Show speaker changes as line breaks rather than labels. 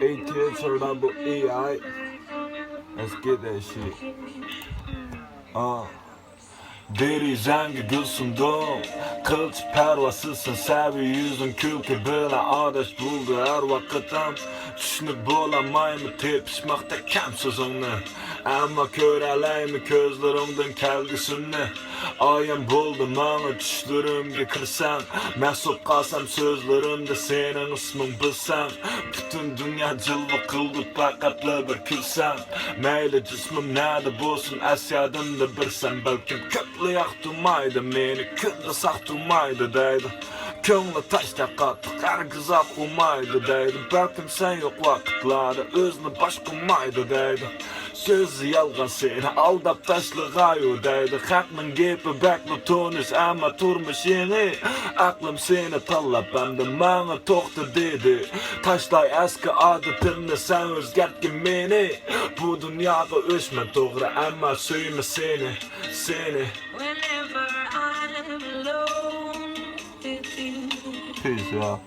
ATH Let's get that shit. Deri zengi gülsündüm, kılıç pervasısın, sevi yüzün külke bilen adaş buldu her vakitim. Düşünüp bulamayımı tepişmakta kem sözünü, ama köreleymi közlerimden kelgisini. Ayım buldu bana düşlerimge kirsem, mesut kalsam sözlerimde senin ismin bilsem. Bütün dünya cılva kıldı fakatlı bir külsem. Meyli cismim nerede bulsun Asya'dın bir sen, belkim köklü yaktırmaydı meni, külde saktırmaydı deydi. Köngli taşta kattık, her kız akılmaydı deydi. Belkim sen yok vakitlarda, özünü başkılmaydı deydi. Sözü yalgan seni, aldap taşlıgayu deydi. Hakның gepi bekli tunis, ama turmuş yeni. Aklım seni tallap, hem de bana toktu dedi. Taşlay eski adetini, sen özgertkin beni. Bu dünyada öşme doğru, ama suyma seni. Whenever I'm alone with you. Peace, y'all.